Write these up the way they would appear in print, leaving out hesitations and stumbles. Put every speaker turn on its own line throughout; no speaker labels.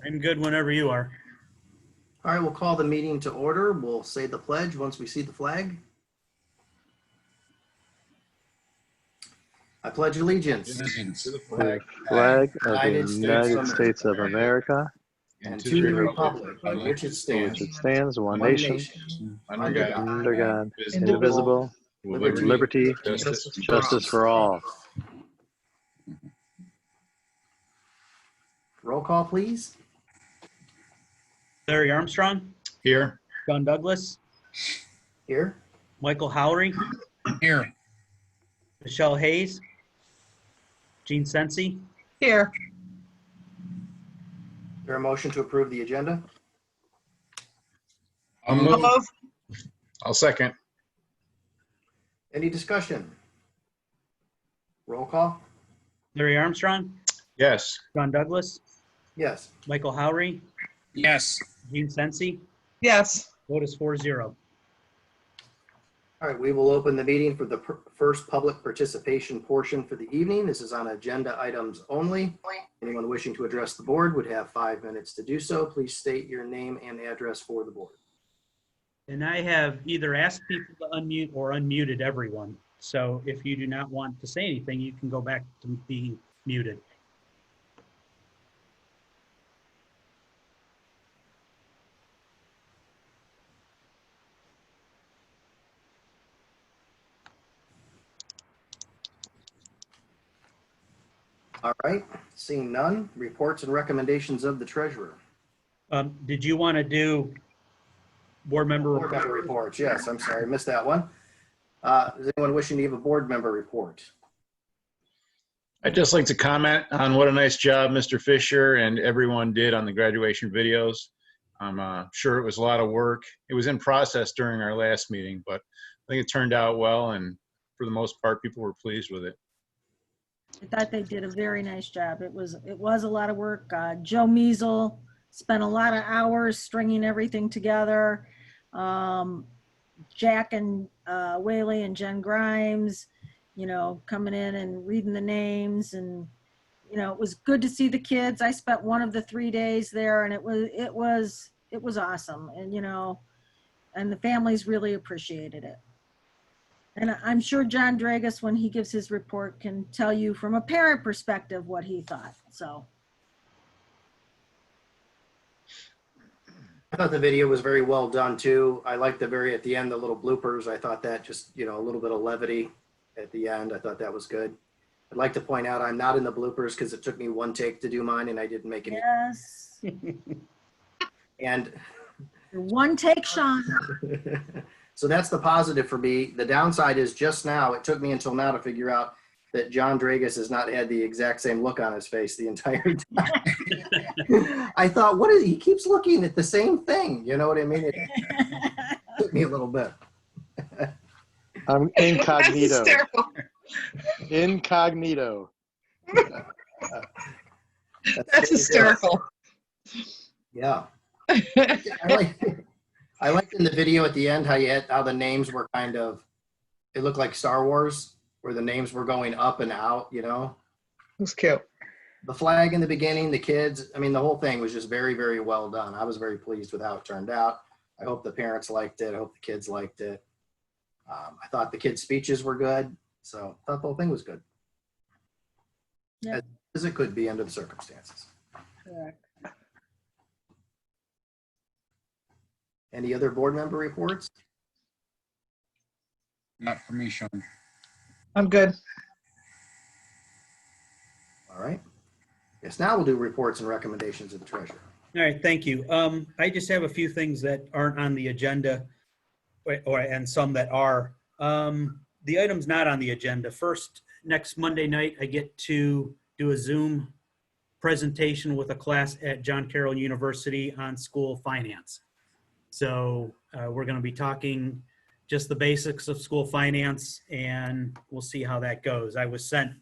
I'm good whenever you are.
All right, we'll call the meeting to order. We'll say the pledge once we see the flag. I pledge allegiance
To the
The
flag
flag of the United States of America,
and to the republic for which it
for which
stands,
it stands, one
one
nation,
nation,
under God,
under God,
indivisible,
indivisible,
with
with liberty, justice for all.
Roll call, please.
Larry Armstrong,
Here.
John Douglas,
Here.
Michael Howery,
Here.
Michelle Hayes, Gene Sensi.
Here.
Is there a motion to approve the agenda?
I'll move. I'll second.
Any discussion? Roll call?
Larry Armstrong,
Yes.
John Douglas,
Yes.
Michael Howery,
Yes.
Gene Sensi.
Yes.
Vote is 4-0.
All right, we will open the meeting for the first public participation portion for the evening. This is on agenda items only. Anyone wishing to address the board would have 5 minutes to do so. Please state your name and address for the board.
And I have either asked people to unmute or unmuted everyone. So if you do not want to say anything, you can go back to being muted.
All right, seeing none, reports and recommendations of the treasurer.
Did you want to do board member
Board member reports, yes, I'm sorry, missed that one. Is anyone wishing to give a board member report?
I'd just like to comment on what a nice job Mr. Fisher and everyone did on the graduation videos. I'm sure it was a lot of work. It was in process during our last meeting, but I think it turned out well, and for the most part, people were pleased with it.
I thought they did a very nice job. It was a lot of work. Joe Measle spent a lot of hours stringing everything together. Jack and Whaley and Jen Grimes, coming in and reading the names, and it was good to see the kids. I spent one of the 3 days there, and it was awesome. And and the families really appreciated it. And I'm sure John Dragus, when he gives his report, can tell you from a parent perspective what he thought. So
I thought the video was very well done too. I liked at the end, the little bloopers. I thought that just, a little bit of levity at the end. I thought that was good. I'd like to point out I'm not in the bloopers because it took me one take to do mine and I didn't make any.
yes,
And
one take, Sean.
so that's the positive for me. The downside is just now, it took me until now to figure out that John Dragus has not had the exact same look on his face the entire time. I thought, he keeps looking at the same thing. You know what I mean? It took me a little bit.
I'm incognito.
That's hysterical.
Incognito.
That's hysterical.
Yeah. I liked in the video at the end how the names were it looked like Star Wars, where the names were going up and out,
It was cute.
The flag in the beginning, the kids, the whole thing was just very, very well done. I was very pleased with how it turned out. I hope the parents liked it. I hope the kids liked it. I thought the kids' speeches were good. So I thought the whole thing was good.
Yeah.
As it could be under the circumstances.
Correct.
Any other board member reports?
Not for me, Sean.
I'm good.
All right. Yes, now we'll do reports and recommendations of the treasurer.
All right, thank you. I just have a few things that aren't on the agenda, and some that are. The items not on the agenda. First, next Monday night, I get to do a Zoom presentation with a class at John Carroll University on school finance. So we're going to be talking just the basics of school finance, and we'll see how that goes. I was sent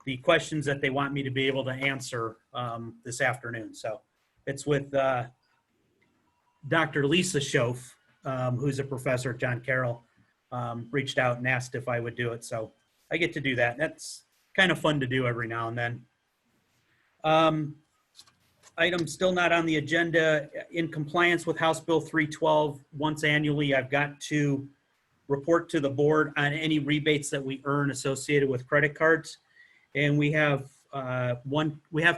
the questions that they want me to be able to answer this afternoon. So it's with Dr. Lisa Schoaf, who's a professor at John Carroll, reached out and asked if I would do it. So I get to do that. That's kind of fun to do every now and then. item still not on the agenda. In compliance with House Bill 312, once annually, I've got to report to the board on any rebates that we earn associated with credit cards. And we have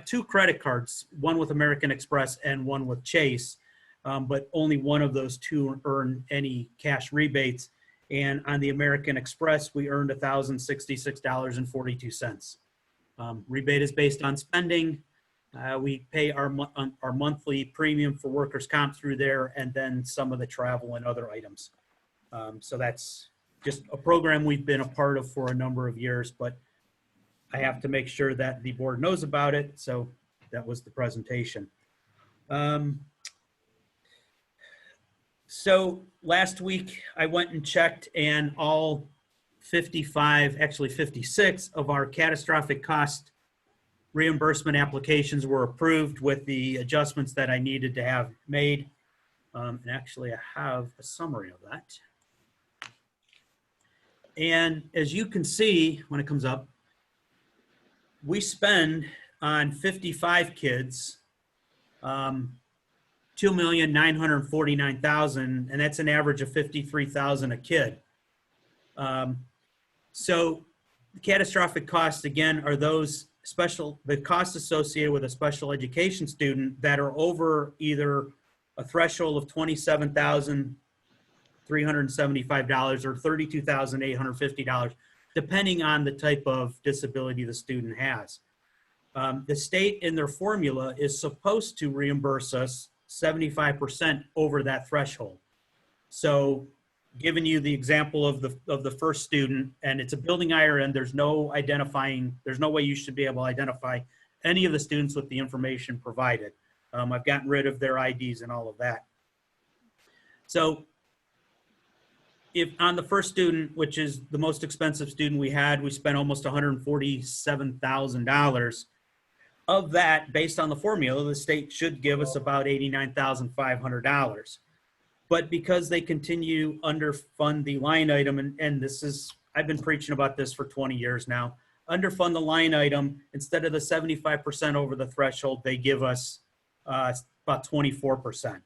two credit cards, one with American Express and one with Chase, but only one of those two earn any cash rebates. And on the American Express, we earned $1,066.42. Rebate is based on spending. We pay our monthly premium for workers' comp through there, and then some of the travel and other items. So that's just a program we've been a part of for a number of years, but I have to make sure that the board knows about it. So that was the presentation. So last week I went and checked, and all 56 of our catastrophic cost reimbursement applications were approved with the adjustments that I needed to have made. And actually I have a summary of that. And as you can see, when it comes up, we spend on 55 kids, $2,949,000, and that's an average of $53,000 a kid. So the catastrophic costs, again, are the costs associated with a special education student that are over either a threshold of $27,375 or $32,850, depending on the type of disability the student has. The state in their formula is supposed to reimburse us 75% over that threshold. So giving you the example of the first student, and it's a building IRN, there's no way you should be able to identify any of the students with the information provided. I've gotten rid of their IDs and all of that. So if on the first student, which is the most expensive student we had, we spent almost $147,000. Of that, based on the formula, the state should give us about $89,500. But because they continue underfund the line item, and I've been preaching about this for 20 years now, underfund the line item, instead of the 75% over the threshold, they give us about 24%.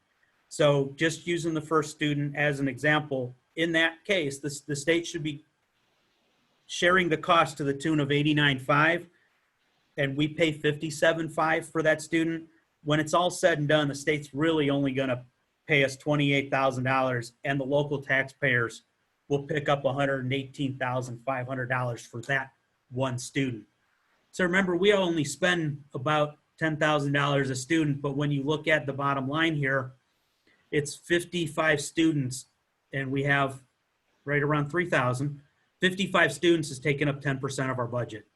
So just using the first student as an example, in that case, the state should be sharing the cost to the tune of $89,500, and we pay $57,500 for that student. When it's all said and done, the state's really only going to pay us $28,000, and the local taxpayers will pick up $118,500 for that one student. So remember, we only spend about $10,000 a student, but when you look at the bottom line here, it's 55 students, and we have right around 3,000. 55 students is taking up 10% of our budget.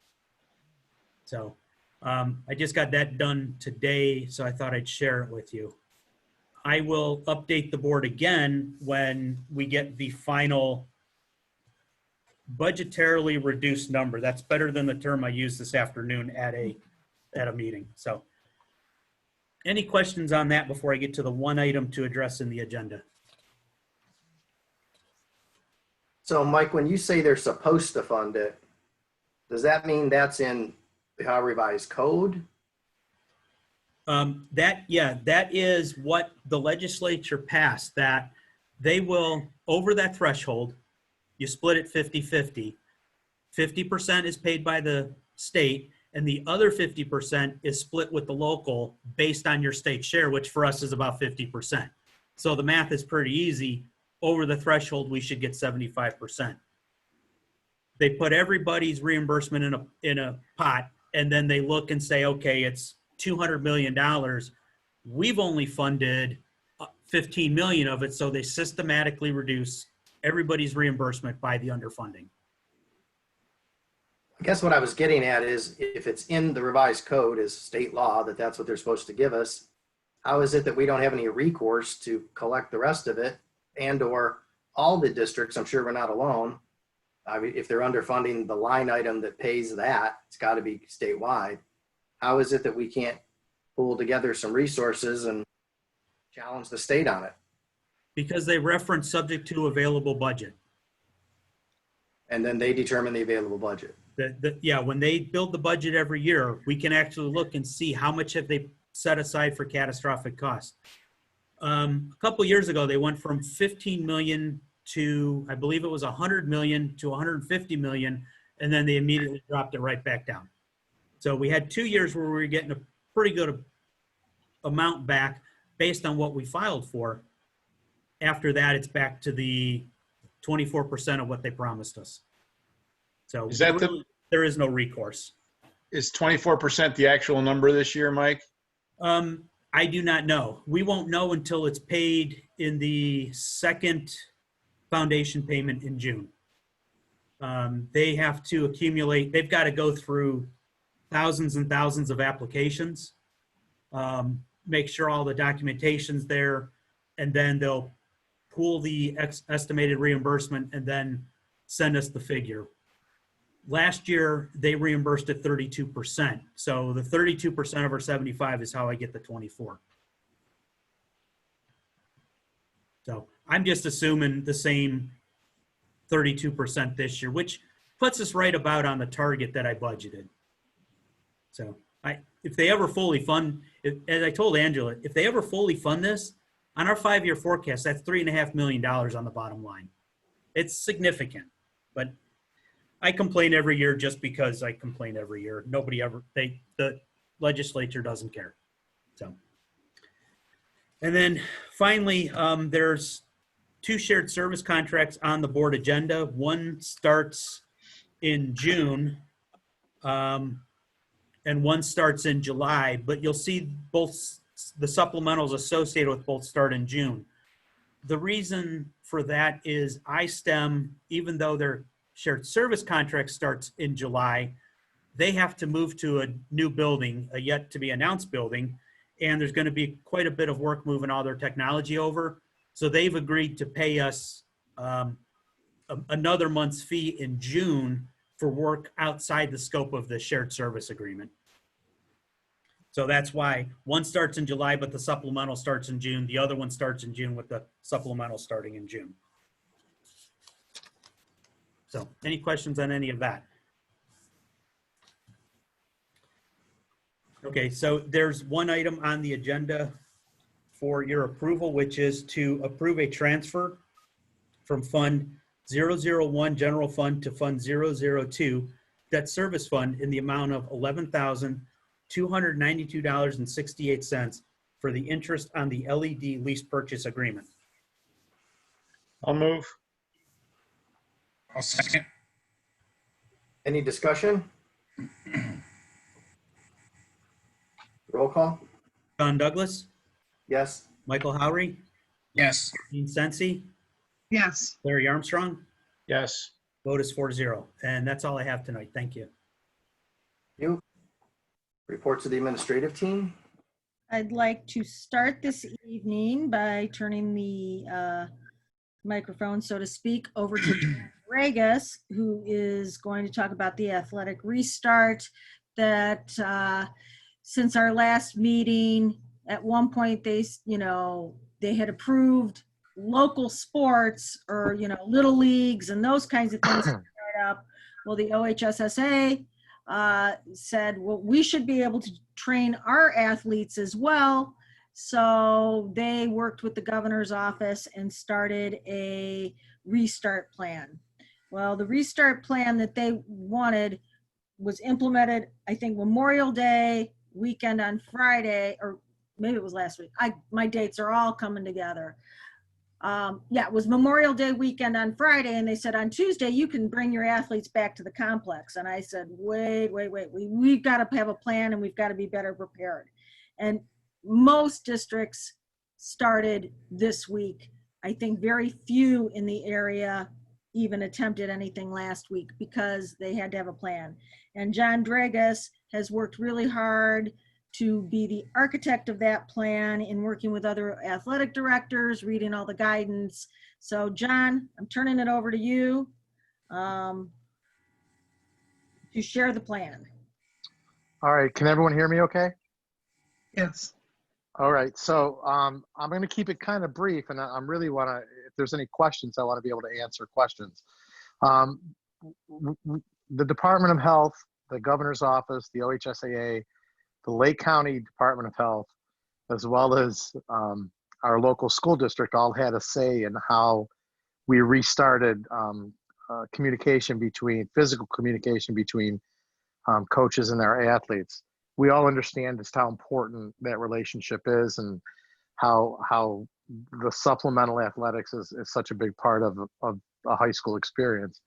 So I just got that done today, so I thought I'd share it with you. I will update the board again when we get the final budgetarily reduced number. That's better than the term I used this afternoon at a meeting. So any questions on that before I get to the one item to address in the agenda?
So Mike, when you say they're supposed to fund it, does that mean that's in the Ohio Revised Code?
That is what the legislature passed, that they will, over that threshold, you split it 50-50. 50% is paid by the state, and the other 50% is split with the local based on your state share, which for us is about 50%. So the math is pretty easy. Over the threshold, we should get 75%. They put everybody's reimbursement in a pot, and then they look and say, okay, it's $200 million. We've only funded 15 million of it, so they systematically reduce everybody's reimbursement by the underfunding.
I guess what I was getting at is, if it's in the revised code as state law that that's what they're supposed to give us, how is it that we don't have any recourse to collect the rest of it, and or all the districts? I'm sure we're not alone. I mean, if they're underfunding the line item that pays that, it's got to be statewide. How is it that we can't pull together some resources and challenge the state on it?
Because they reference subject to available budget.
And then they determine the available budget.
Yeah, when they build the budget every year, we can actually look and see how much have they set aside for catastrophic costs. A couple years ago, they went from 15 million to, I believe it was 100 million to 150 million, and then they immediately dropped it right back down. So we had 2 years where we were getting a pretty good amount back based on what we filed for. After that, it's back to the 24% of what they promised us. So
Is that
there is no recourse.
is 24% the actual number this year, Mike?
I do not know. We won't know until it's paid in the second foundation payment in June. They have to accumulate, they've got to go through thousands and thousands of applications, make sure all the documentation's there, and then they'll pool the estimated reimbursement and then send us the figure. Last year, they reimbursed at 32%. So the 32% of our 75 is how I get the 24. So I'm just assuming the same 32% this year, which puts us right about on the target that I budgeted. So if they ever fully fund, as I told Angela, if they ever fully fund this, on our 5-year forecast, that's $3.5 million on the bottom line. It's significant, but I complain every year just because I complain every year. Nobody ever, the legislature doesn't care. So, and then finally, there's 2 shared service contracts on the board agenda. One starts in June, and one starts in July, but you'll see both the supplementals associated with both start in June. The reason for that is iSTEM, even though their shared service contract starts in July, they have to move to a new building, a yet to be announced building, and there's going to be quite a bit of work moving all their technology over. So they've agreed to pay us another month's fee in June for work outside the scope of the shared service agreement. So that's why one starts in July, but the supplemental starts in June. The other one starts in June with the supplemental starting in June. So any questions on any of that? Okay, so there's one item on the agenda for your approval, which is to approve a transfer from Fund 001 General Fund to Fund 002 Debt Service Fund in the amount of $11,292.68 for the interest on the LED lease purchase agreement.
I'll move.
I'll second.
Any discussion? Roll call?
John Douglas,
Yes.
Michael Howry,
Yes.
Dean Sensi,
Yes.
Larry Armstrong.
Yes.
Vote is 4-0. And that's all I have tonight. Thank you.
You. Reports of the administrative team?
I'd like to start this evening by turning the microphone, so to speak, over to John Regas, who is going to talk about the athletic restart that since our last meeting, at one point they had approved local sports or, little leagues and those kinds of things to start up. Well, the OHSSA said, well, we should be able to train our athletes as well. So they worked with the governor's office and started a restart plan. Well, the restart plan that they wanted was implemented, I think, Memorial Day weekend on Friday, or maybe it was last week. My dates are all coming together. It was Memorial Day weekend on Friday, and they said on Tuesday you can bring your athletes back to the complex. And I said, wait, we've got to have a plan and we've got to be better prepared. And most districts started this week. I think very few in the area even attempted anything last week because they had to have a plan. And John Dragas has worked really hard to be the architect of that plan in working with other athletic directors, reading all the guidance. So John, I'm turning it over to you to share the plan.
All right, can everyone hear me okay?
Yes.
All right, so I'm going to keep it kind of brief, and I'm really want to, if there's any questions, I want to be able to answer questions. The Department of Health, the governor's office, the OHSAA, the Lake County Department of Health, as well as our local school district, all had a say in how we restarted physical communication between coaches and their athletes. We all understand just how important that relationship is, and how the supplemental athletics is such a big part of a high school experience.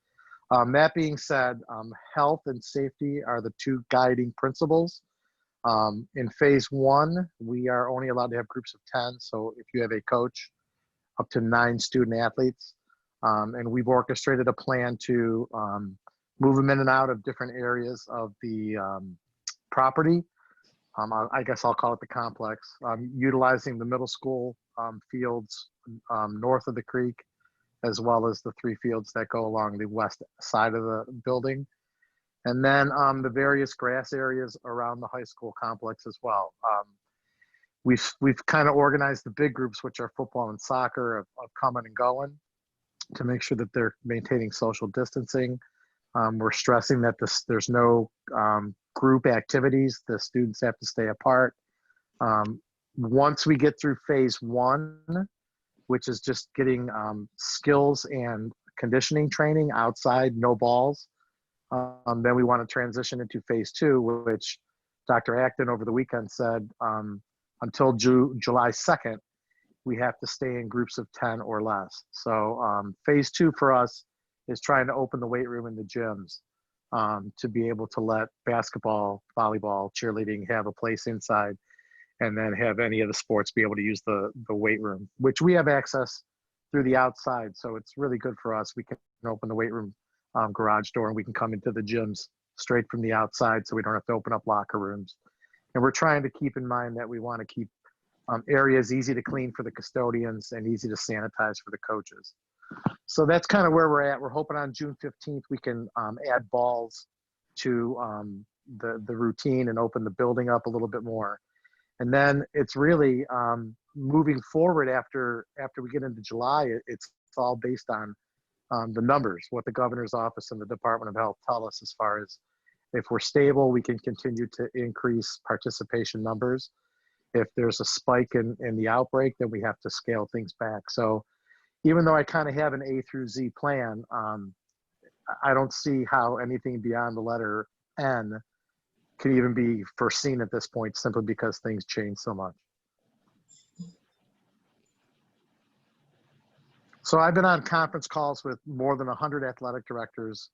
That being said, health and safety are the two guiding principles. In phase 1, we are only allowed to have groups of 10. So if you have a coach, up to 9 student athletes, and we've orchestrated a plan to move them in and out of different areas of the property. I guess I'll call it the complex, utilizing the middle school fields north of the creek, as well as the 3 fields that go along the west side of the building. And then the various grass areas around the high school complex as well. We've kind of organized the big groups, which are football and soccer, of coming and going, to make sure that they're maintaining social distancing. We're stressing that there's no group activities. The students have to stay apart. Once we get through phase 1, which is just getting skills and conditioning training outside, no balls, then we want to transition into phase 2, which Dr. Acton over the weekend said until July 2nd, we have to stay in groups of 10 or less. So phase 2 for us is trying to open the weight room and the gyms to be able to let basketball, volleyball, cheerleading have a place inside, and then have any of the sports be able to use the weight room, which we have access through the outside. So it's really good for us. We can open the weight room garage door, and we can come into the gyms straight from the outside, so we don't have to open up locker rooms. And we're trying to keep in mind that we want to keep areas easy to clean for the custodians and easy to sanitize for the coaches. So that's kind of where we're at. We're hoping on June 15th we can add balls to the routine and open the building up a little bit more. And then it's really moving forward after we get into July. It's all based on the numbers, what the governor's office and the Department of Health tell us, as far as if we're stable, we can continue to increase participation numbers. If there's a spike in the outbreak, then we have to scale things back. So even though I kind of have an A through Z plan, I don't see how anything beyond the letter N can even be foreseen at this point, simply because things change so much. So I've been on conference calls with more than 100 athletic directors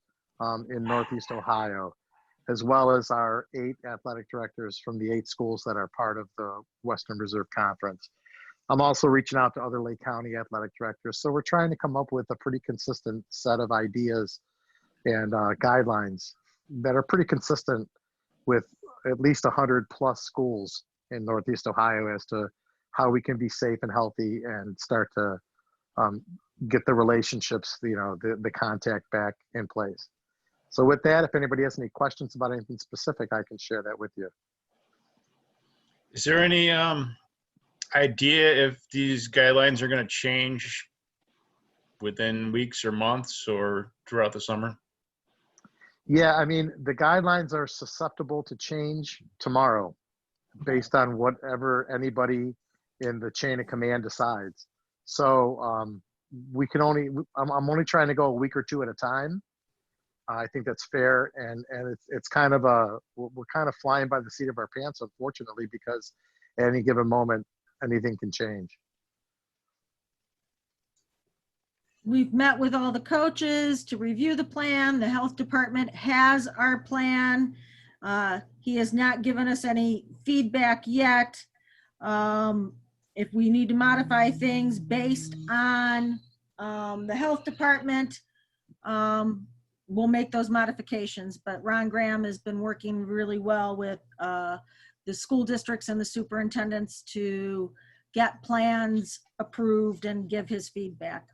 in Northeast Ohio, as well as our 8 athletic directors from the 8 schools that are part of the Western Reserve Conference. I'm also reaching out to other Lake County athletic directors. So we're trying to come up with a pretty consistent set of ideas and guidelines that are pretty consistent with at least 100 plus schools in Northeast Ohio as to how we can be safe and healthy and start to get the relationships, the contact back in place. So with that, if anybody has any questions about anything specific, I can share that with you.
Is there any idea if these guidelines are going to change within weeks or months or throughout the summer?
Yeah, I mean, the guidelines are susceptible to change tomorrow based on whatever anybody in the chain of command decides. So I'm only trying to go a week or 2 at a time. I think that's fair. And it's kind of we're kind of flying by the seat of our pants, unfortunately, because at any given moment, anything can change.
We've met with all the coaches to review the plan. The health department has our plan. He has not given us any feedback yet. If we need to modify things based on the health department, we'll make those modifications. But Ron Graham has been working really well with the school districts and the superintendents to get plans approved and give his feedback.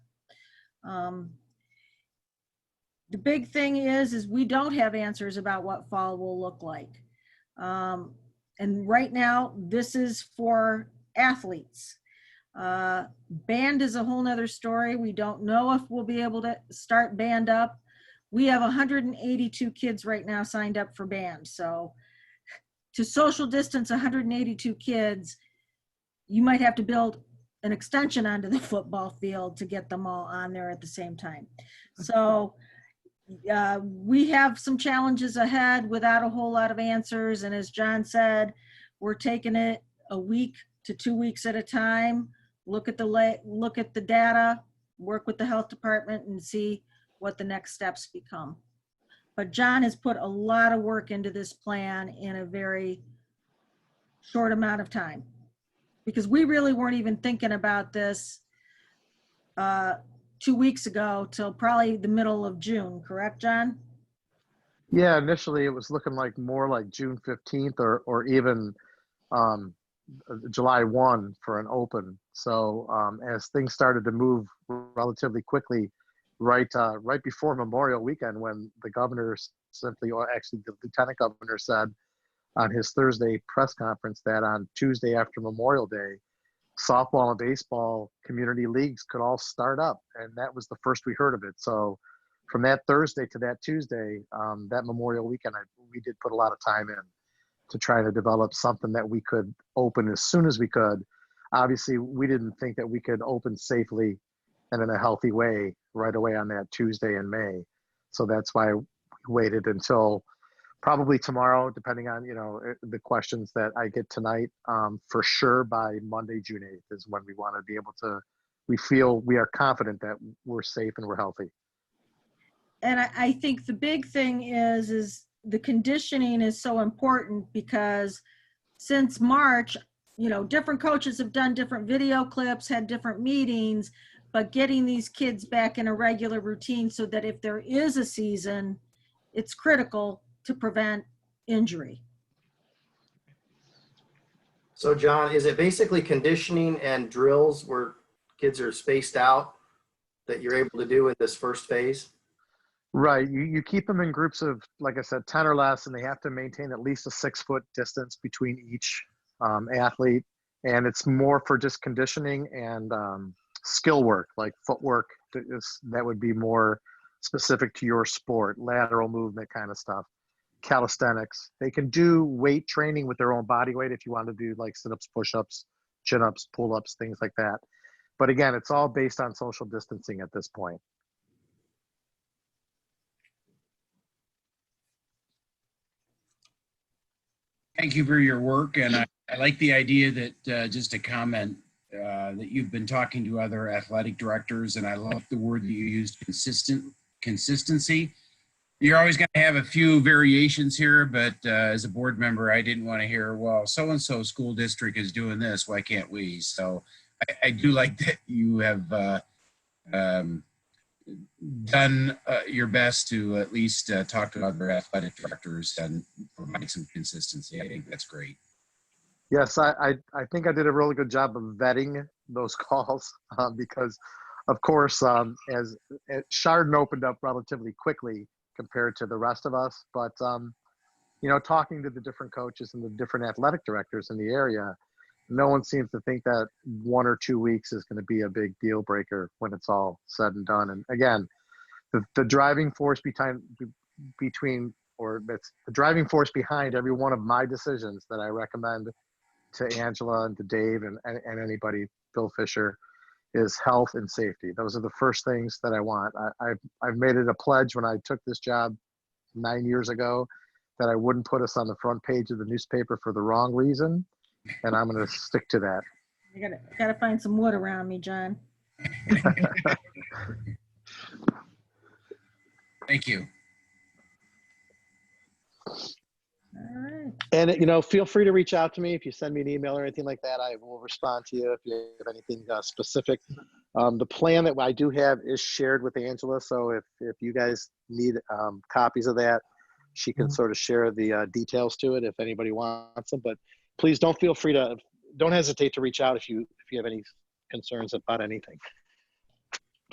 The big thing is we don't have answers about what fall will look like. And right now, this is for athletes. Band is a whole nother story. We don't know if we'll be able to start band up. We have 182 kids right now signed up for band. So to social distance 182 kids, you might have to build an extension onto the football field to get them all on there at the same time. So we have some challenges ahead without a whole lot of answers. And as John said, we're taking it a week to 2 weeks at a time. Look at the data, work with the health department, and see what the next steps become. But John has put a lot of work into this plan in a very short amount of time, because we really weren't even thinking about this 2 weeks ago till probably the middle of June, correct, John?
Yeah, initially it was looking like more like June 15th or even July 1 for an open. So as things started to move relatively quickly, right before Memorial Weekend, when the governor simply, or actually the lieutenant governor said on his Thursday press conference that on Tuesday after Memorial Day, softball and baseball community leagues could all start up. And that was the first we heard of it. So from that Thursday to that Tuesday, that Memorial Weekend, we did put a lot of time in to try to develop something that we could open as soon as we could. Obviously, we didn't think that we could open safely and in a healthy way right away on that Tuesday in May. So that's why we waited until probably tomorrow, depending on, the questions that I get tonight. For sure by Monday, June 8th is when we want to be able to, we are confident that we're safe and we're healthy.
And I think the big thing is the conditioning is so important, because since March, different coaches have done different video clips, had different meetings, but getting these kids back in a regular routine so that if there is a season, it's critical to prevent injury.
So John, is it basically conditioning and drills where kids are spaced out that you're able to do in this first phase?
Right. You keep them in groups of, like I said, 10 or less, and they have to maintain at least a 6-foot distance between each athlete. And it's more for just conditioning and skill work, like footwork. That would be more specific to your sport, lateral movement kind of stuff. Calisthenics. They can do weight training with their own body weight if you want to do like sit-ups, push-ups, chin-ups, pull-ups, things like that. But again, it's all based on social distancing at this point.
Thank you for your work, and I like the idea that, just a comment, that you've been talking to other athletic directors, and I love the word that you used, consistency. You're always going to have a few variations here, but as a board member, I didn't want to hear, well, so-and-so school district is doing this, why can't we? So I do like that you have done your best to at least talk to other athletic directors and provide some consistency. I think that's great.
Yes, I think I did a really good job of vetting those calls because, of course, as Chardon opened up relatively quickly compared to the rest of us. But, talking to the different coaches and the different athletic directors in the area, no one seems to think that 1 or 2 weeks is going to be a big deal breaker when it's all said and done. And again, the driving force behind every one of my decisions that I recommend to Angela and to Dave and anybody, Bill Fisher, is health and safety. Those are the first things that I want. I've made it a pledge when I took this job 9 years ago that I wouldn't put us on the front page of the newspaper for the wrong reason, and I'm going to stick to that.
I gotta find some wood around me, John.
Thank you.
All right.
And, feel free to reach out to me if you send me an email or anything like that. I will respond to you if you have anything specific. The plan that I do have is shared with Angela. So if you guys need copies of that, she can sort of share the details to it if anybody wants them. But please don't hesitate to reach out if you have any concerns about anything.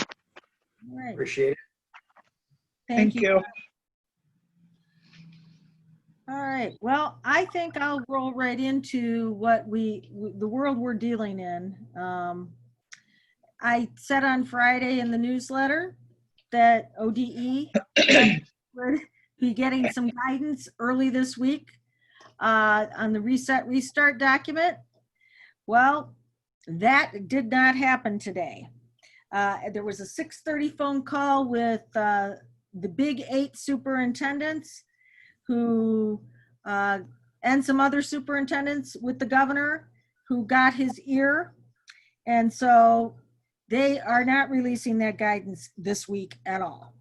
All right.
Appreciate it.
Thank you.
All right. Well, I think I'll roll right into what the world we're dealing in. I said on Friday in the newsletter that ODE would be getting some guidance early this week on the reset restart document. Well, that did not happen today. There was a 6:30 phone call with the Big 8 superintendents who, and some other superintendents with the governor who got his ear. And so they are not releasing that guidance this week at all.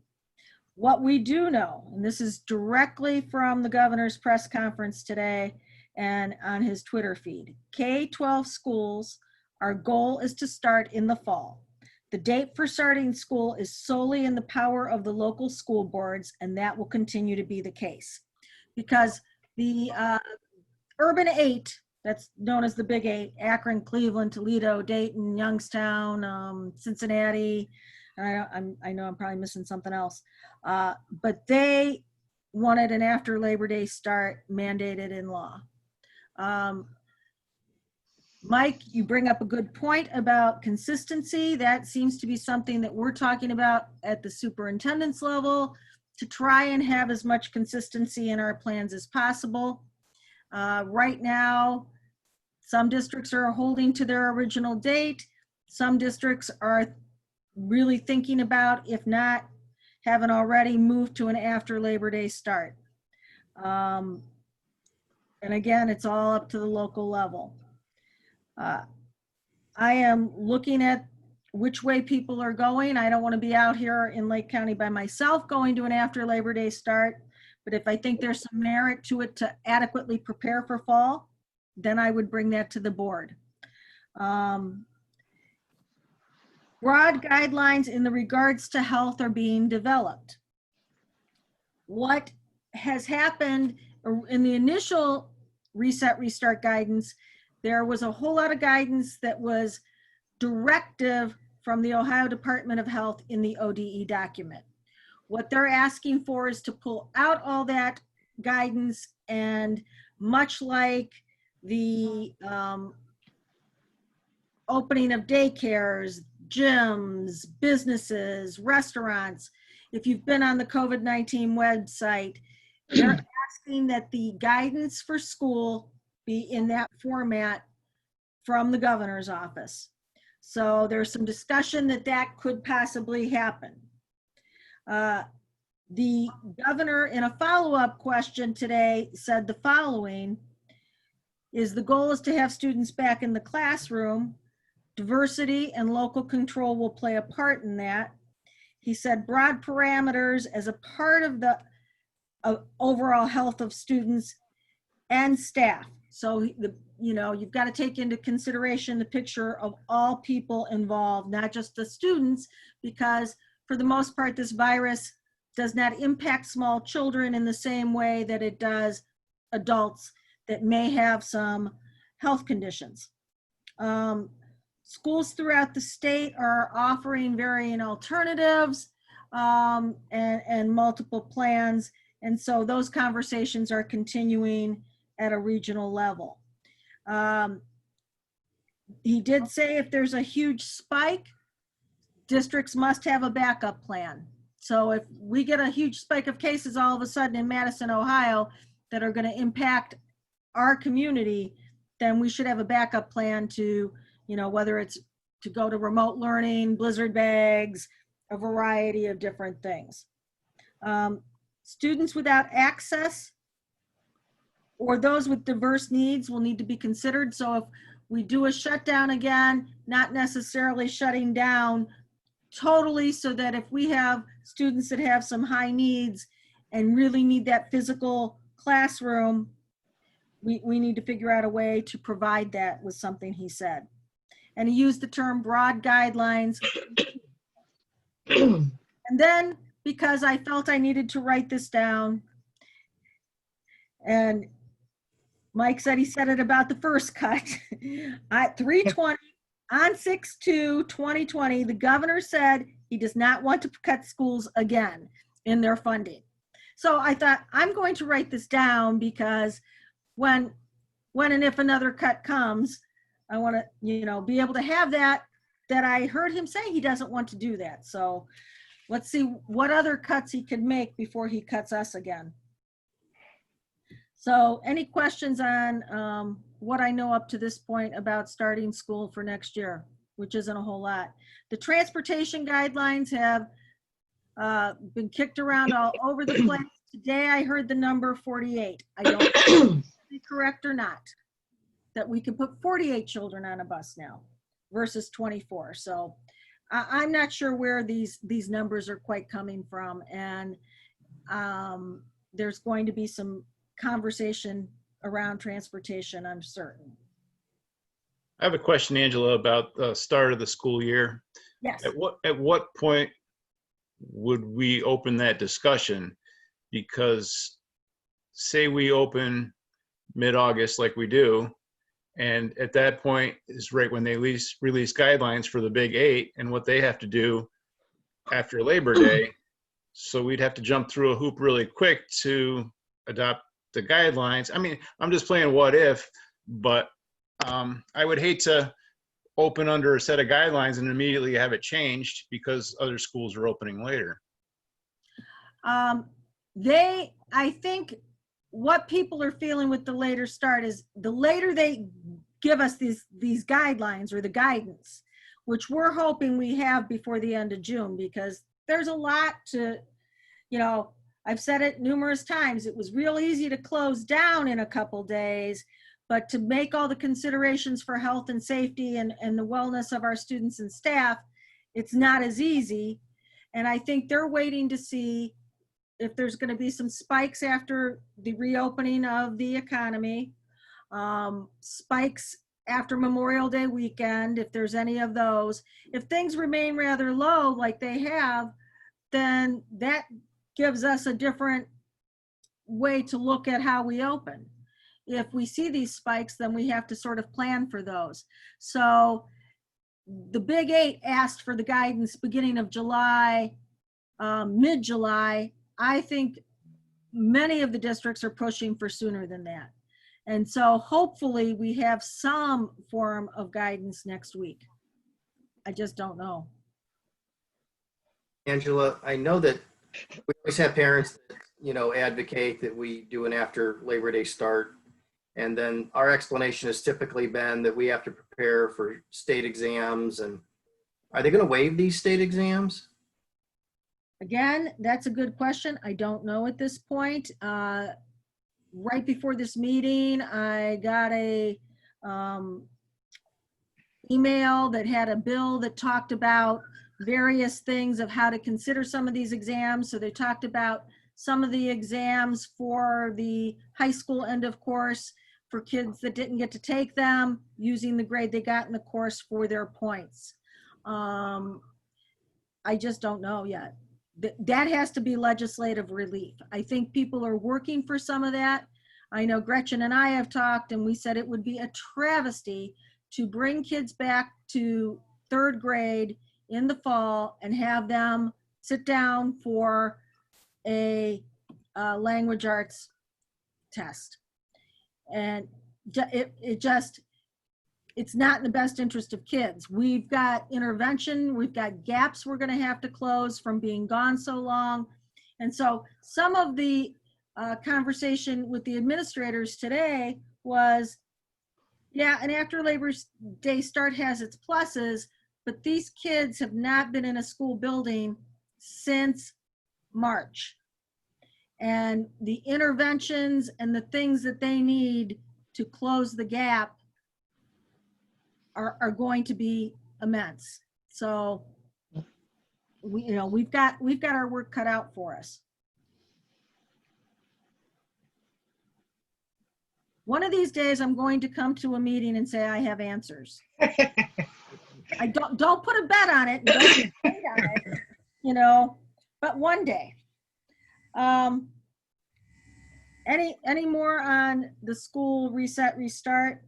What we do know, and this is directly from the governor's press conference today and on his Twitter feed, K-12 schools, our goal is to start in the fall. The date for starting school is solely in the power of the local school boards, and that will continue to be the case. Because the Urban 8, that's known as the Big 8, Akron, Cleveland, Toledo, Dayton, Youngstown, Cincinnati, I know I'm probably missing something else, but they wanted an after Labor Day start mandated in law. Mike, you bring up a good point about consistency. That seems to be something that we're talking about at the superintendent's level to try and have as much consistency in our plans as possible. Right now, some districts are holding to their original date. Some districts are really thinking about, if not, haven't already moved to an after Labor Day start. And again, it's all up to the local level. I am looking at which way people are going. I don't want to be out here in Lake County by myself going to an after Labor Day start, but if I think there's some merit to it to adequately prepare for fall, then I would bring that to the board. Broad guidelines in the regards to health are being developed. What has happened in the initial reset restart guidance, there was a whole lot of guidance that was directive from the Ohio Department of Health in the ODE document. What they're asking for is to pull out all that guidance, and much like the opening of daycares, gyms, businesses, restaurants, if you've been on the COVID-19 website, they're asking that the guidance for school be in that format from the governor's office. So there's some discussion that that could possibly happen. The governor, in a follow-up question today, said the following: is the goal is to have students back in the classroom. Diversity and local control will play a part in that. He said broad parameters as a part of the overall health of students and staff. So you've got to take into consideration the picture of all people involved, not just the students, because for the most part, this virus does not impact small children in the same way that it does adults that may have some health conditions. Schools throughout the state are offering varying alternatives and multiple plans. And so those conversations are continuing at a regional level. He did say if there's a huge spike, districts must have a backup plan. So if we get a huge spike of cases all of a sudden in Madison, Ohio, that are going to impact our community, then we should have a backup plan to, whether it's to go to remote learning, blizzard bags, a variety of different things. Students without access or those with diverse needs will need to be considered. So if we do a shutdown again, not necessarily shutting down totally, so that if we have students that have some high needs and really need that physical classroom, we need to figure out a way to provide that, was something he said. And he used the term broad guidelines. And then, because I felt I needed to write this down, and Mike said he said it about the first cut, at 3:20 on 6/2/2020, the governor said he does not want to cut schools again in their funding. So I thought, I'm going to write this down, because when and if another cut comes, I want to, be able to have that I heard him say he doesn't want to do that. So let's see what other cuts he could make before he cuts us again. So any questions on what I know up to this point about starting school for next year, which isn't a whole lot. The transportation guidelines have been kicked around all over the place. Today I heard the number 48. I don't know if it's correct or not, that we could put 48 children on a bus now versus 24. So I'm not sure where these numbers are quite coming from. And there's going to be some conversation around transportation, I'm certain.
I have a question, Angela, about the start of the school year.
Yes.
At what point would we open that discussion? Because say we open mid-August like we do, and at that point is right when they release guidelines for the Big 8 and what they have to do after Labor Day. So we'd have to jump through a hoop really quick to adopt the guidelines. I mean, I'm just playing what if, but I would hate to open under a set of guidelines and immediately have it changed because other schools are opening later.
I think what people are feeling with the later start is the later they give us these guidelines or the guidance, which we're hoping we have before the end of June, because there's a lot to, you know, I've said it numerous times. It was real easy to close down in a couple days, but to make all the considerations for health and safety and the wellness of our students and staff, it's not as easy. And I think they're waiting to see if there's going to be some spikes after the reopening of the economy, spikes after Memorial Day weekend, if there's any of those. If things remain rather low like they have, then that gives us a different way to look at how we open. If we see these spikes, then we have to sort of plan for those. So the Big 8 asked for the guidance beginning of July, mid-July. I think many of the districts are pushing for sooner than that. And so hopefully we have some form of guidance next week. I just don't know.
Angela, I know that we always have parents that, you know, advocate that we do an after Labor Day start. And then our explanation has typically been that we have to prepare for state exams. And are they going to waive these state exams?
Again, that's a good question. I don't know at this point. Right before this meeting, I got a email that had a bill that talked about various things of how to consider some of these exams. So they talked about some of the exams for the high school end of course for kids that didn't get to take them, using the grade they got in the course for their points. I just don't know yet. That has to be legislative relief. I think people are working for some of that. I know Gretchen and I have talked, and we said it would be a travesty to bring kids back to 3rd grade in the fall and have them sit down for a language arts test. And it's not in the best interest of kids. We've got intervention, we've got gaps we're gonna have to close from being gone so long. And so some of the conversation with the administrators today was, yeah, an after Labor Day start has its pluses, but these kids have not been in a school building since March. And the interventions and the things that they need to close the gap are going to be immense. So we've got our work cut out for us. One of these days I'm going to come to a meeting and say I have answers. I don't put a bet on it, don't depend on it, you know, but one day. Any more on the school reset restart?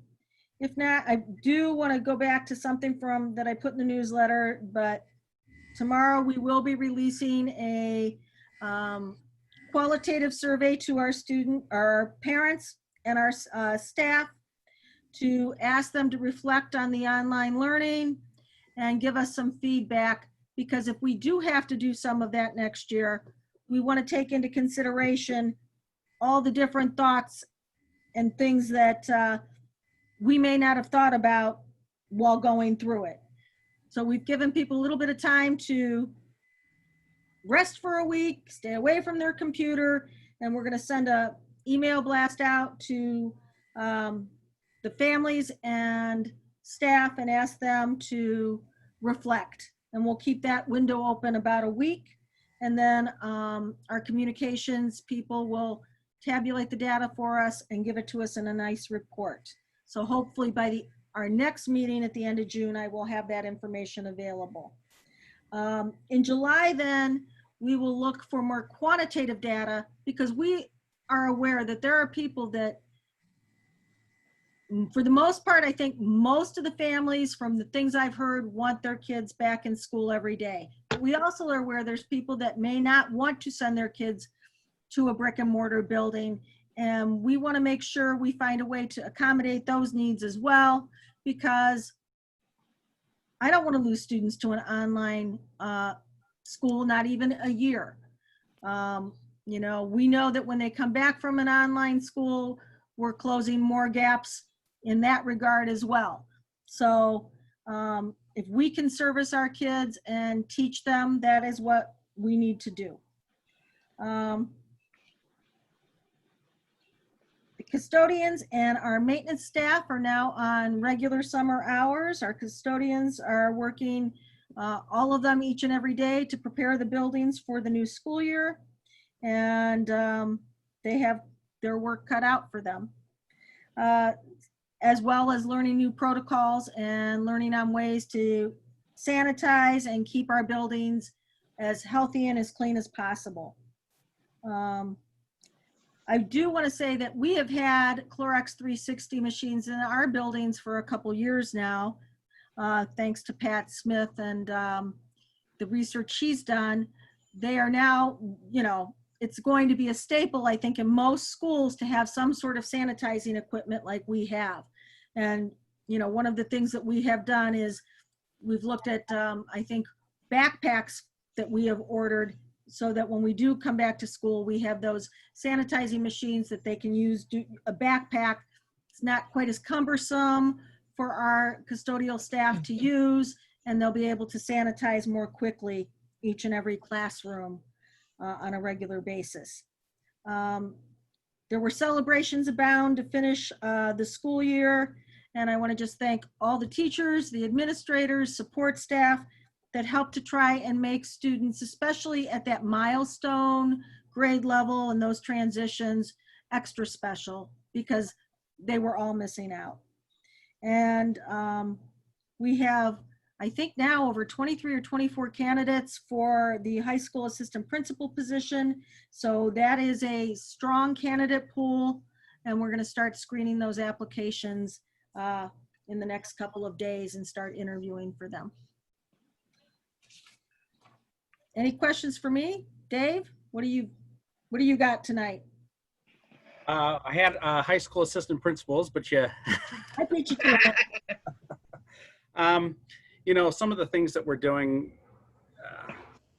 If not, I do want to go back to something that I put in the newsletter, but tomorrow we will be releasing a qualitative survey to our parents and our staff to ask them to reflect on the online learning and give us some feedback, because if we do have to do some of that next year, we want to take into consideration all the different thoughts and things that we may not have thought about while going through it. So we've given people a little bit of time to rest for a week, stay away from their computer, and we're going to send a email blast out to the families and staff and ask them to reflect. And we'll keep that window open about a week. And then our communications people will tabulate the data for us and give it to us in a nice report. So hopefully by our next meeting at the end of June, I will have that information available. In July, then, we will look for more quantitative data, because we are aware that there are people that, for the most part, I think most of the families, from the things I've heard, want their kids back in school every day. But we also are aware there's people that may not want to send their kids to a brick and mortar building. And we want to make sure we find a way to accommodate those needs as well, because I don't want to lose students to an online school, not even a year. You know, we know that when they come back from an online school, we're closing more gaps in that regard as well. So if we can service our kids and teach them, that is what we need to do. The custodians and our maintenance staff are now on regular summer hours. Our custodians are working, all of them, each and every day to prepare the buildings for the new school year. And they have their work cut out for them, as well as learning new protocols and learning on ways to sanitize and keep our buildings as healthy and as clean as possible. I do want to say that we have had Clorox 360 machines in our buildings for a couple years now, thanks to Pat Smith and the research she's done. They are now, you know, it's going to be a staple, I think, in most schools to have some sort of sanitizing equipment like we have. And, you know, one of the things that we have done is we've looked at, I think, backpacks that we have ordered, so that when we do come back to school, we have those sanitizing machines that they can use. Do a backpack. It's not quite as cumbersome for our custodial staff to use, and they'll be able to sanitize more quickly each and every classroom on a regular basis. There were celebrations abound to finish the school year, and I want to just thank all the teachers, the administrators, support staff that helped to try and make students, especially at that milestone grade level and those transitions, extra special, because they were all missing out. And we have, I think now, over 23 or 24 candidates for the high school assistant principal position. So that is a strong candidate pool, and we're going to start screening those applications in the next couple of days and start interviewing for them. Any questions for me? Dave, what do you got tonight?
I had high school assistant principals, but yeah.
I beat you to it.
You know, some of the things that we're doing,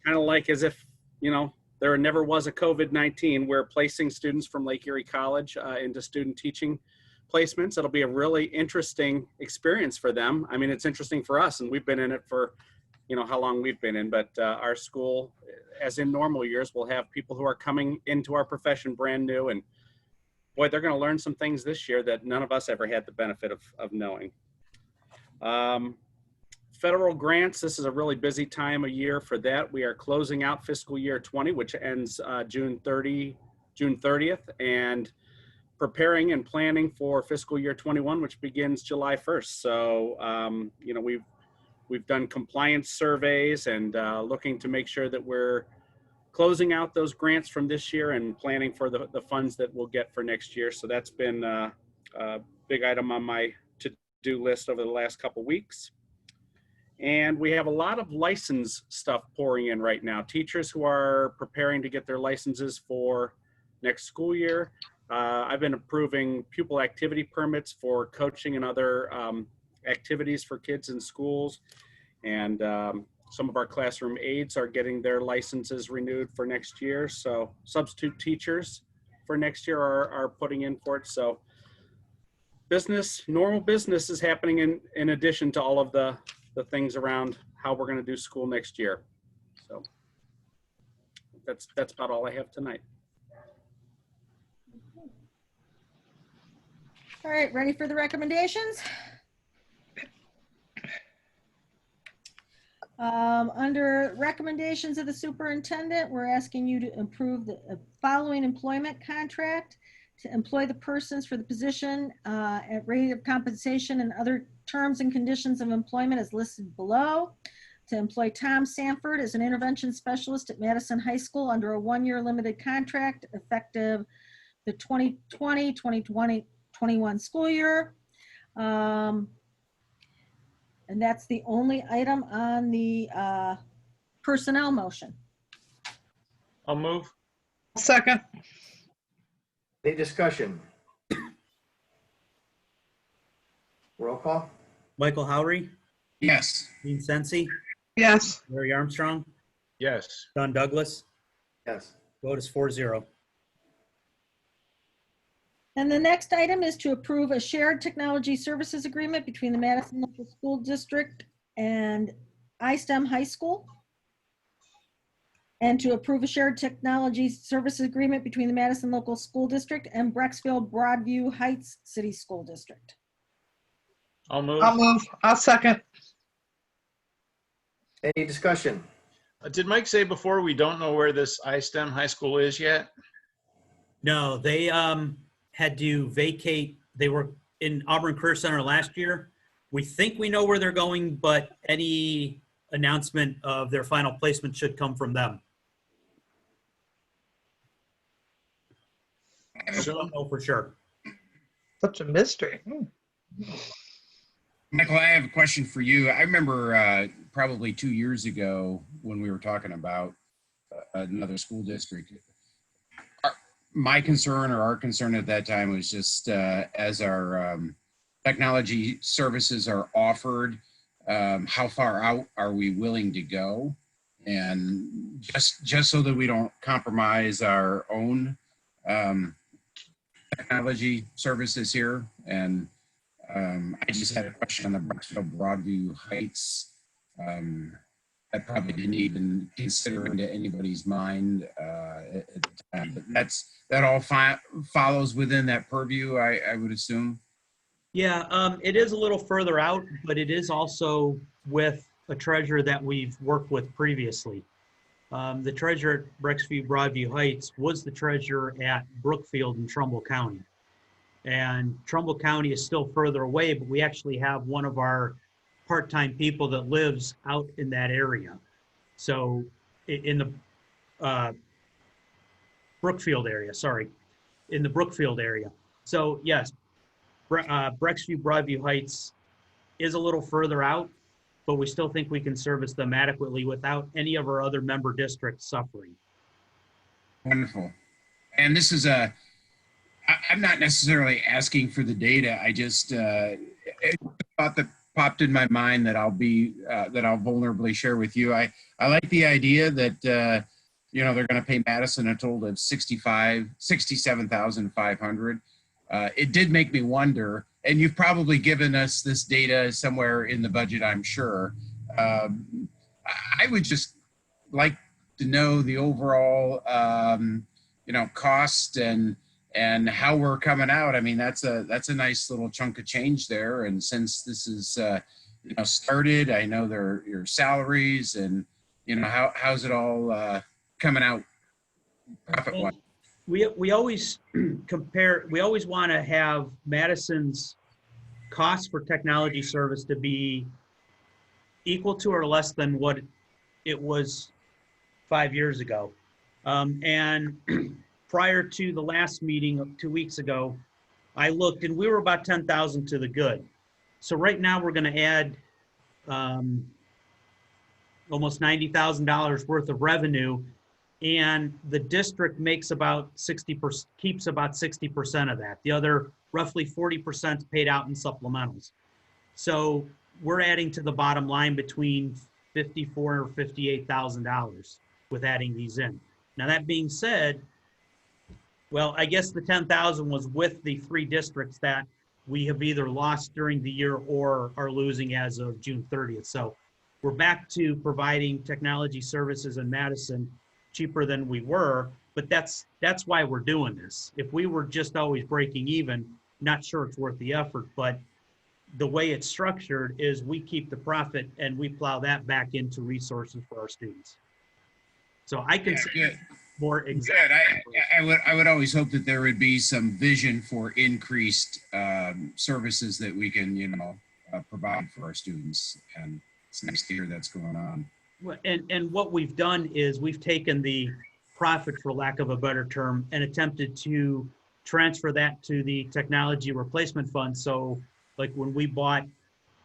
kind of like as if, you know, there never was a COVID-19, we're placing students from Lake Erie College into student teaching placements. It'll be a really interesting experience for them. I mean, it's interesting for us, and we've been in it for, you know, how long we've been in, but our school, as in normal years, will have people who are coming into our profession brand new, and boy, they're going to learn some things this year that none of us ever had the benefit of knowing. Federal grants, this is a really busy time of year for that. We are closing out fiscal year 20, which ends June 30th, and preparing and planning for fiscal year 21, which begins July 1st. So, you know, we've done compliance surveys and looking to make sure that we're closing out those grants from this year and planning for the funds that we'll get for next year. So that's been a big item on my to-do list over the last couple weeks. And we have a lot of license stuff pouring in right now. Teachers who are preparing to get their licenses for next school year. I've been approving pupil activity permits for coaching and other activities for kids in schools. And some of our classroom aides are getting their licenses renewed for next year. So substitute teachers for next year are putting in for it. So normal business is happening in addition to all of the things around how we're going to do school next year. So that's about all I have tonight.
All right, ready for the recommendations? Under recommendations of the superintendent, we're asking you to approve the following employment contract to employ the persons for the position at rate of compensation and other terms and conditions of employment as listed below. To employ Tom Sanford as an intervention specialist at Madison High School under a one-year limited contract effective the 2020-2021 school year. And that's the only item on the personnel motion.
I'll move.
Second.
Any discussion? Roll call?
Michael Howry,
Yes.
Dean Sensi,
Yes.
Larry Armstrong,
Yes.
Don Douglas.
Yes.
Vote is 4-0.
And the next item is to approve a shared technology services agreement between the Madison Local School District and iSTEM High School. And to approve a shared technology services agreement between the Madison Local School District and Brecksville Broadview Heights City School District.
I'll move.
I'll move. I'll second.
Any discussion?
Did Mike say before we don't know where this iSTEM high school is yet?
No, they had to vacate. They were in Auburn Career Center last year. We think we know where they're going, but any announcement of their final placement should come from them. I don't know for sure.
Such a mystery.
Michael, I have a question for you. I remember probably 2 years ago when we were talking about another school district. My concern or our concern at that time was just as our technology services are offered, how far out are we willing to go? And just so that we don't compromise our own technology services here. And I just had a question on the Brecksville Broadview Heights. That probably didn't even consider into anybody's mind at the time. But that all follows within that purview, I would assume.
Yeah, it is a little further out, but it is also with a treasurer that we've worked with previously. The treasurer at Brecksville Broadview Heights was the treasurer at Brookfield in Trumbull County. And Trumbull County is still further away, but we actually have one of our part-time people that lives out in that area. So in the Brookfield area, in the Brookfield area. So yes, Brecksville Broadview Heights is a little further out, but we still think we can service them adequately without any of our other member districts suffering.
Wonderful. And this is I'm not necessarily asking for the data. I just a thought that popped in my mind that I'll vulnerably share with you. I like the idea that they're going to pay Madison a total of $67,500. It did make me wonder, and you've probably given us this data somewhere in the budget, I'm sure. I would just like to know the overall, cost and how we're coming out. I mean, that's a nice little chunk of change there. And since this is, started, I know your salaries and, how's it all coming out profit-wise?
We always compare, we always want to have Madison's cost for technology service to be equal to or less than what it was 5 years ago. And prior to the last meeting 2 weeks ago, I looked and we were about 10,000 to the good. So right now we're going to add almost $90,000 worth of revenue, and the district makes about 60%, keeps about 60% of that. The other roughly 40% is paid out in supplementals. So we're adding to the bottom line between $54,000 or $58,000 with adding these in. Now that being said, well, I guess the 10,000 was with the 3 districts that we have either lost during the year or are losing as of June 30th. So we're back to providing technology services in Madison cheaper than we were, but that's why we're doing this. If we were just always breaking even, not sure it's worth the effort, but the way it's structured is we keep the profit and we plow that back into resources for our students. So I can say
Good.
more
Good.
exactly.
I would always hope that there would be some vision for increased services that we can, provide for our students. And it's nice to hear that's going on.
And what we've done is we've taken the profit, for lack of a better term, and attempted to transfer that to the technology replacement fund. So like when we bought,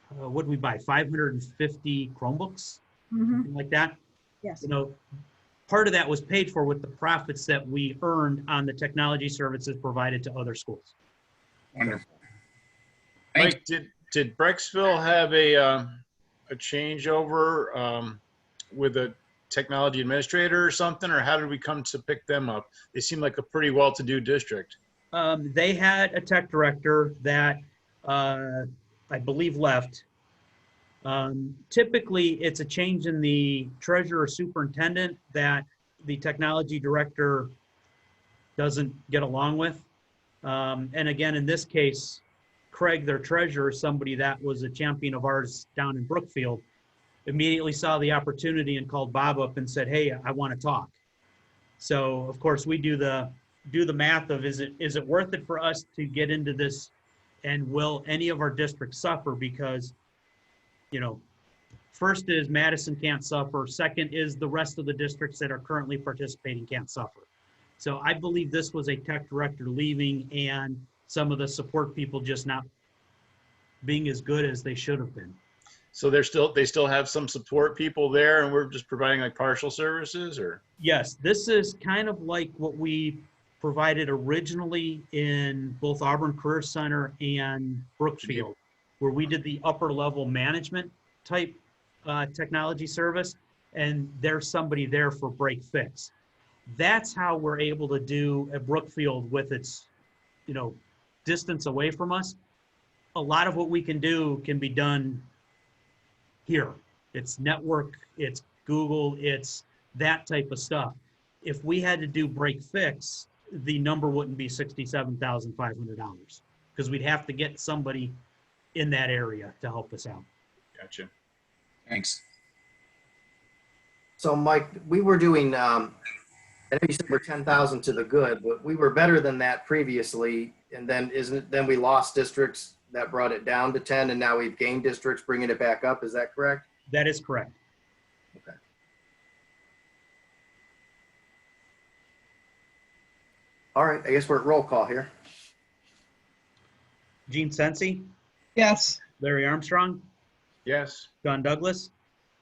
what did we buy? 550 Chromebooks,
Mhm.
something like that.
Yes.
Part of that was paid for with the profits that we earned on the technology services provided to other schools.
Wonderful.
Mike, did Brecksville have a changeover with a technology administrator or something, or how did we come to pick them up? They seem like a pretty well-to-do district.
They had a tech director that I believe left. Typically, it's a change in the treasurer superintendent that the technology director doesn't get along with. And again, in this case, Craig, their treasurer, is somebody that was a champion of ours down in Brookfield, immediately saw the opportunity and called Bob up and said, "Hey, I want to talk." So of course we do the math of is it worth it for us to get into this, and will any of our districts suffer? Because first is Madison can't suffer. Second is the rest of the districts that are currently participating can't suffer. So I believe this was a tech director leaving and some of the support people just not being as good as they should have been.
So they still have some support people there, and we're just providing like partial services, or?
Yes, this is kind of like what we provided originally in both Auburn Career Center and Brookfield, where we did the upper level management type technology service, and there's somebody there for break fix. That's how we're able to do at Brookfield with its, distance away from us. A lot of what we can do can be done here. It's network, it's Google, it's that type of stuff. If we had to do break fix, the number wouldn't be $67,500 because we'd have to get somebody in that area to help us out.
Gotcha.
Thanks.
So Mike, we were doing, I know you said we're 10,000 to the good, but we were better than that previously. And then then we lost districts that brought it down to 10, and now we've gained districts bringing it back up. Is that correct?
That is correct.
Okay. All right, I guess we're at roll call here.
Gene Sensi,
Yes.
Larry Armstrong,
Yes.
John Douglas,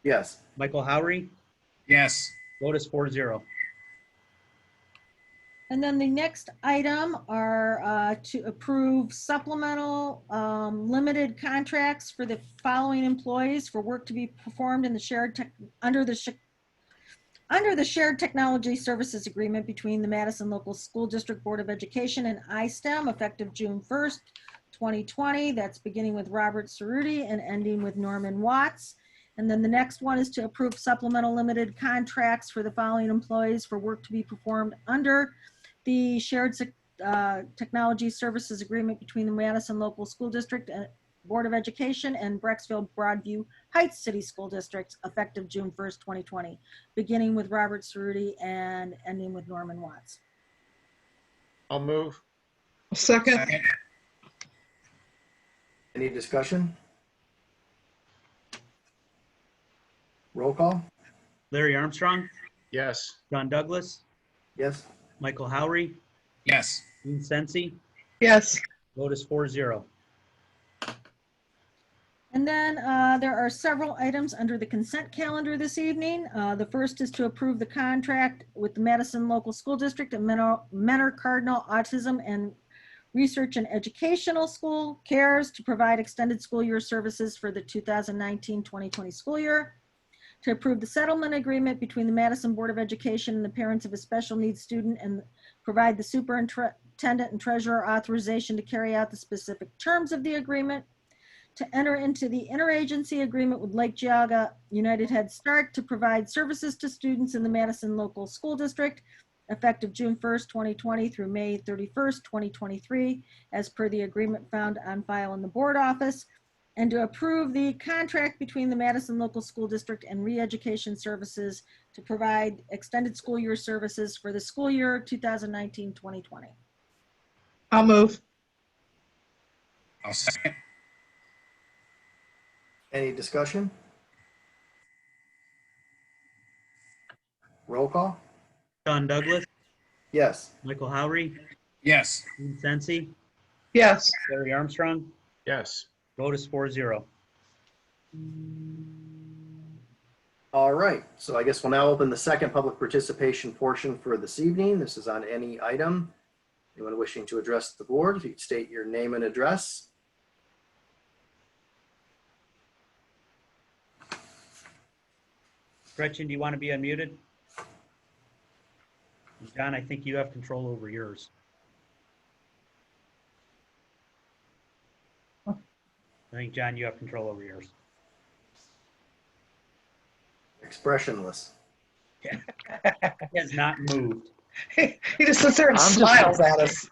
Yes.
Michael Howery,
Yes.
vote is 4-0.
And then the next item are to approve supplemental limited contracts for the following employees for work to be performed in the under the shared technology services agreement between the Madison Local School District Board of Education and ISTEM effective June 1st, 2020. That's beginning with Robert Cerruti and ending with Norman Watts. And then the next one is to approve supplemental limited contracts for the following employees for work to be performed under the shared technology services agreement between the Madison Local School District Board of Education and Brecksville Broadview Heights City School Districts effective June 1st, 2020, beginning with Robert Cerruti and ending with Norman Watts.
I'll move.
Second.
Any discussion? Roll call?
Larry Armstrong,
Yes.
John Douglas,
Yes.
Michael Howery,
Yes.
Gene Sensi,
Yes.
vote is 4-0.
And then there are several items under the consent calendar this evening. The first is to approve the contract with the Madison Local School District and Mentor Cardinal Autism and Research and Educational School CARES to provide extended school year services for the 2019-2020 school year. To approve the settlement agreement between the Madison Board of Education and the parents of a special needs student and provide the superintendent and treasurer authorization to carry out the specific terms of the agreement, to enter into the interagency agreement with Lake Geauga United Head Start to provide services to students in the Madison Local School District effective June 1st, 2020 through May 31st, 2023, as per the agreement found on file in the board office, and to approve the contract between the Madison Local School District and Re-Education Services to provide extended school year services for the school year 2019-2020.
I'll move.
I'll second.
Any discussion? Roll call?
Sean Douglas,
Yes.
Michael Howery,
Yes.
Dean Sensi,
Yes.
Larry Armstrong.
Yes.
Vote is 4-0.
All right, so I guess we'll now open the second public participation portion for this evening. This is on any item. Anyone wishing to address the board, if you could state your name and address.
Gretchen, do you want to be unmuted? John, I think you have control over yours. I think, John, you have control over yours.
Expressionless.
He has not moved.
He just sits there and
I'm just-
smiles at us.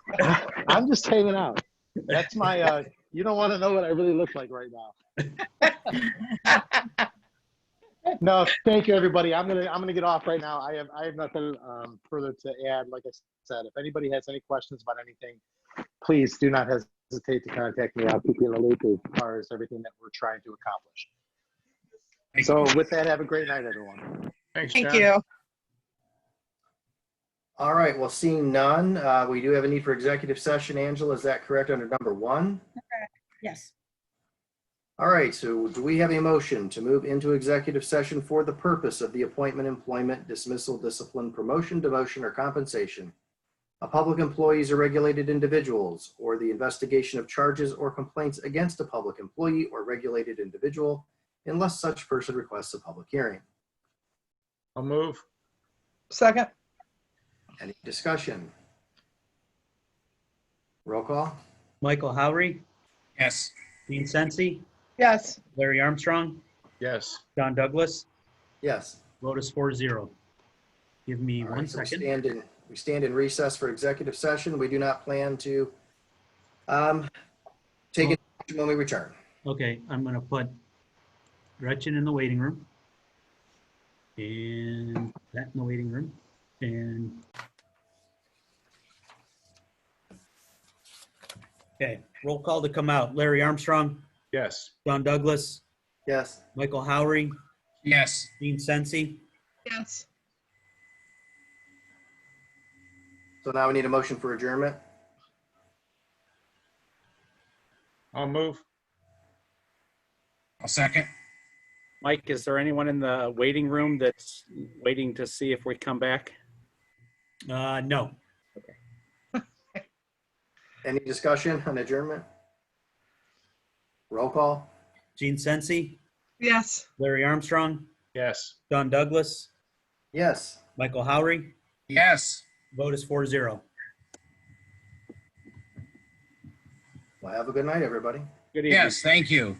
I'm just hanging out. That's my, you don't want to know what I really look like right now. No, thank you, everybody. I'm gonna get off right now. I have nothing further to add. Like I said, if anybody has any questions about anything, please do not hesitate to contact me. I'll keep you in the loop as far as everything that we're trying to accomplish. So with that, have a great night, everyone.
Thanks,
Thank
John.
you.
All right, well, seeing none, we do have a need for executive session. Angela, is that correct under number 1?
Yes.
All right, so do we have a motion to move into executive session for the purpose of the appointment, employment, dismissal, discipline, promotion, demotion, or compensation of public employees or regulated individuals, or the investigation of charges or complaints against a public employee or regulated individual, unless such person requests a public hearing?
I'll move.
Second.
Any discussion? Roll call?
Michael Howery,
Yes.
Dean Sensi,
Yes.
Larry Armstrong,
Yes.
John Douglas.
Yes.
Vote is 4-0. Give me
All
one
right, so
second.
we stand in recess for executive session. We do not plan to take it when we return.
Okay, I'm gonna put Gretchen in the waiting room. And that in the waiting room. And okay, roll call to come out. Larry Armstrong,
Yes.
John Douglas,
Yes.
Michael Howery,
Yes.
Dean Sensi.
Yes.
So now we need a motion for adjournment.
I'll move.
I'll second.
Mike, is there anyone in the waiting room that's waiting to see if we come back?
No.
Any discussion on adjournment? Roll call?
Gene Sensi,
Yes.
Larry Armstrong,
Yes.
John Douglas,
Yes.
Michael Howery.
Yes.
Vote is 4-0.
Well, have a good night, everybody.
Good evening.
Yes, thank you.